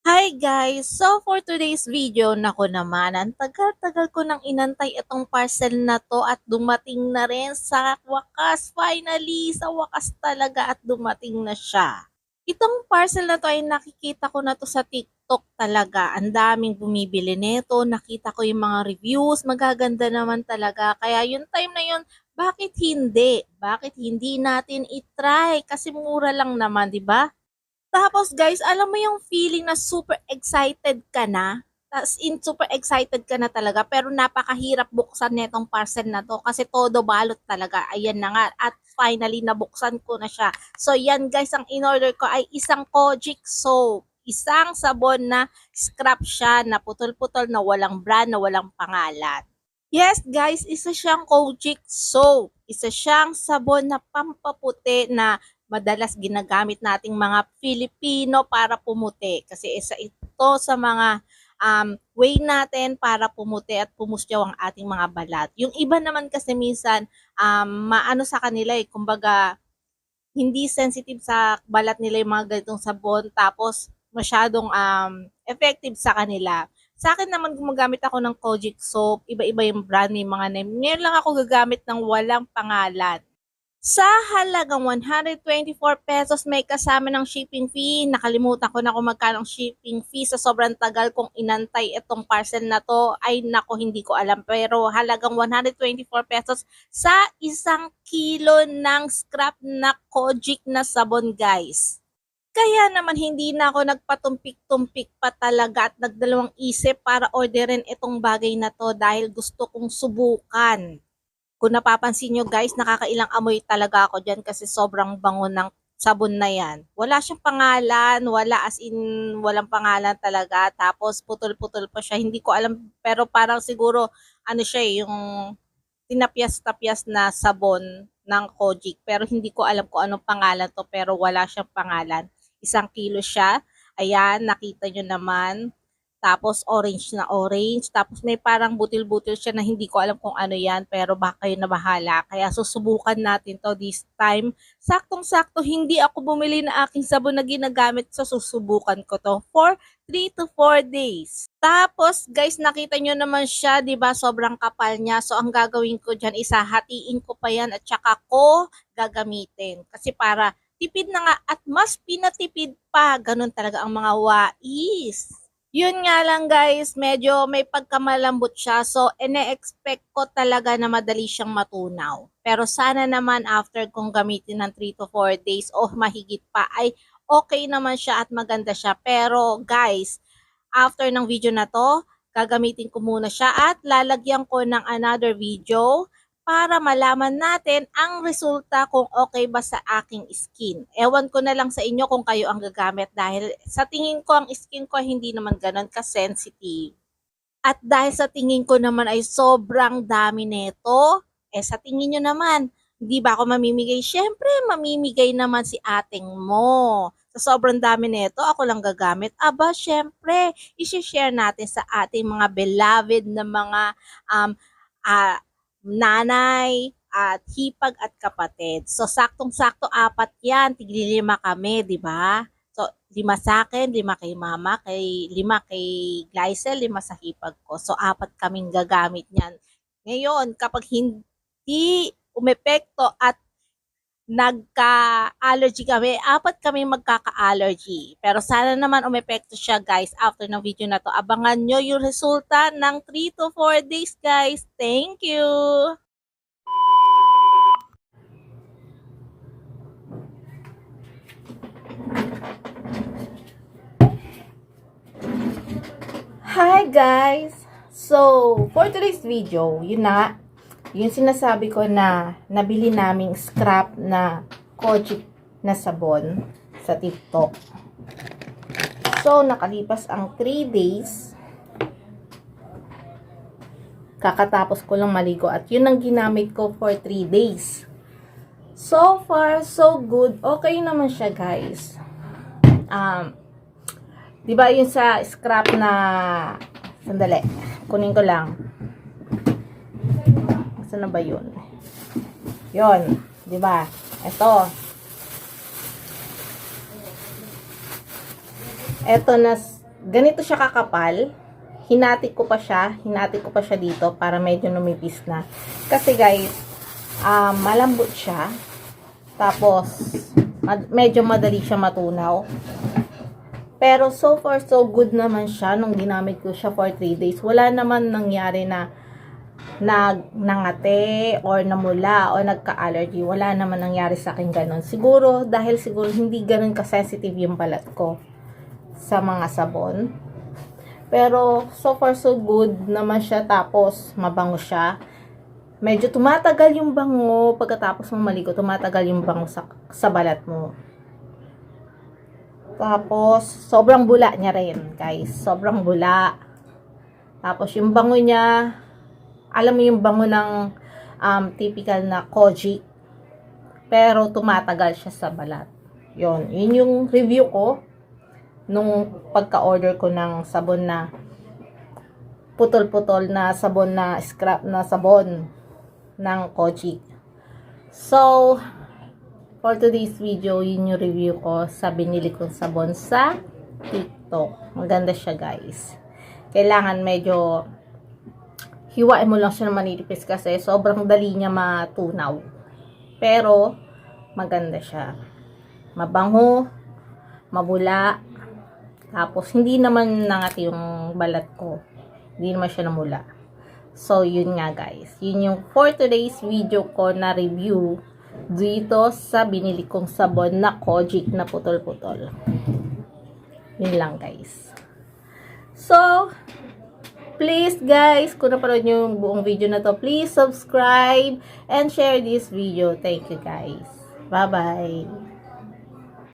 Hi guys! So for today's video, nako naman, ang tagal-tagal ko nang inantay itong parcel na to at dumating na rin sa wakas. Finally, sa wakas talaga at dumating na siya. Itong parcel na to ay nakikita ko na to sa TikTok talaga. Ang daming bumibili nito, nakita ko yung mga reviews, magaganda naman talaga. Kaya yung time na yun, bakit hindi? Bakit hindi natin itry? Kasi mura lang naman, di ba? Tapos guys, alam mo yung feeling na super excited ka na? As in, super excited ka na talaga. Pero napakahirap buksan nitong parcel na to kasi todo balot talaga. Ayan na nga. At finally, nabuksan ko na siya. So yan guys, ang in-order ko ay isang Kojic soap. Isang sabon na scrap siya, na putol-putol, na walang brand, na walang pangalan. Yes guys, isa siyang Kojic soap. Isa siyang sabon na pampaputi na madalas ginagamit nating mga Pilipino para pumuti. Kasi isa ito sa mga way natin para pumuti at pumustyaw ang ating mga balat. Yung iba naman kasi minsan, maano sa kanila kumbaga, hindi sensitive sa balat nila yung mga ganitong sabon tapos masyadong effective sa kanila. Sa akin naman gumagamit ako ng Kojic soap, iba-iba yung brand, may mga name. Ngayon lang ako gagamit ng walang pangalan. Sa halagang ₱124 may kasama ng shipping fee. Nakalimutan ko na kung magkano ang shipping fee sa sobrang tagal kong inantay itong parcel na to. Ay nako, hindi ko alam. Pero halagang ₱124 sa isang kilo ng scrap na Kojic na sabon guys. Kaya naman hindi na ako nagpatumpik-tumpik pa talaga at nagdalawang isip para orderin itong bagay na to dahil gusto kong subukan. Kung napapansin nyo guys, nakakailang amoy talaga ako dyan kasi sobrang bango ng sabon na yan. Wala siyang pangalan, wala as in, walang pangalan talaga. Tapos putol-putol pa siya. Hindi ko alam, pero parang siguro, ano siya yung tinapyas-tapyas na sabon ng Kojic. Pero hindi ko alam kung anong pangalan to, pero wala siyang pangalan. 1 kilo siya. Ayan, nakita nyo naman. Tapos orange na orange. Tapos may parang butil-butil siya na hindi ko alam kung ano yan. Pero baka kayo na bahala. Kaya susubukan natin to this time. Saktong-sakto, hindi ako bumili na aking sabon na ginagamit. So susubukan ko to for 3 to 4 days. Tapos guys, nakita nyo naman siya, 'di ba? Sobrang kapal niya. So ang gagawin ko diyan, hatiin ko pa yan at saka ko gagamitin. Kasi para tipid na nga at mas pinatipid pa. Ganun talaga ang mga wais. Yun nga lang guys, medyo may pagkamalambot siya. So, ine-expect ko talaga na madali siyang matunaw. Pero sana naman after kong gamitin ng 3 to 4 days o mahigit pa ay okay naman siya at maganda siya. Pero guys, after ng video na to, gagamitin ko muna siya at lalagyan ko ng another video para malaman natin ang resulta kung okay ba sa aking skin. Ewan ko na lang sa inyo kung kayo ang gagamit dahil sa tingin ko ang skin ko hindi naman ganun ka-sensitive. At dahil sa tingin ko naman ay sobrang dami nito, sa tingin nyo naman, hindi ba ako mamimigay? Siyempre, mamimigay naman si ating mo. Sa sobrang dami nito, ako lang gagamit. Aba, siyempre, isi-share natin sa ating mga beloved na mga um, ah, nanay at hipag at kapatid. So, saktong-sakto apat yan. Tigli-5 kami, di ba? So, 5 sa akin, 5 kay mama, 5 kay Glycel, 5 sa hipag ko. So, 4 kaming gagamit niyan. Ngayon, kapag hindi umepekto at nagka-allergy kami, 4 kami magkaka-allergy. Pero sana naman umepekto siya guys after ng video na to. Abangan nyo yung resulta ng 3 to 4 days guys. Thank you! Hi guys! So, for today's video, yun na, yung sinasabi ko na nabili naming scrap na Kojic na sabon sa TikTok. So, nakalipas ang 3 days, kakatapos ko lang maligo at yun ang ginamit ko for 3 days. So far, so good. Okay naman siya guys. Diba yun sa scrap na, sandali, kunin ko lang. Saan na ba yun? Yun, diba? Ito na ganito siya kakapal. Hinati ko pa siya dito para medyo numipis na. Kasi guys, malambot siya. Tapos, medyo madali siya matunaw. Pero so far, so good naman siya nung ginamit ko siya for 3 days. Wala naman nangyari na nangate or namula o nagka-allergy. Wala naman nangyari sa akin ganun. Siguro, dahil siguro hindi ganun ka-sensitive yung balat ko sa mga sabon. Pero, so far, so good naman siya. Tapos, mabango siya. Medyo tumatagal yung bango. Pagkatapos mong maligo, tumatagal yung bango sa balat mo. Tapos, sobrang bula niya rin, guys. Sobrang bula. Tapos, yung bango niya, alam mo yung bango ng typical na Kojic. Pero, tumatagal siya sa balat. Yun yung review ko nung pagka-order ko ng sabon na putol-putol na sabon na scrap na sabon ng Kojic. So, for today's video, yun yung review ko sa binili kong sabon sa TikTok. Maganda siya, guys. Kailangan medyo hiwain mo lang siya na manipis kasi sobrang dali niya matunaw. Pero, maganda siya. Mabango, mabula, tapos hindi naman nangati yung balat ko. Hindi naman siya namula. So, yun nga, guys. Yun yung for today's video ko na review dito sa binili kong sabon na Kojic na putol-putol. Yun lang, guys. So, please, guys, kung napanood nyo yung buong video na to, please subscribe and share this video. Thank you, guys. Bye-bye.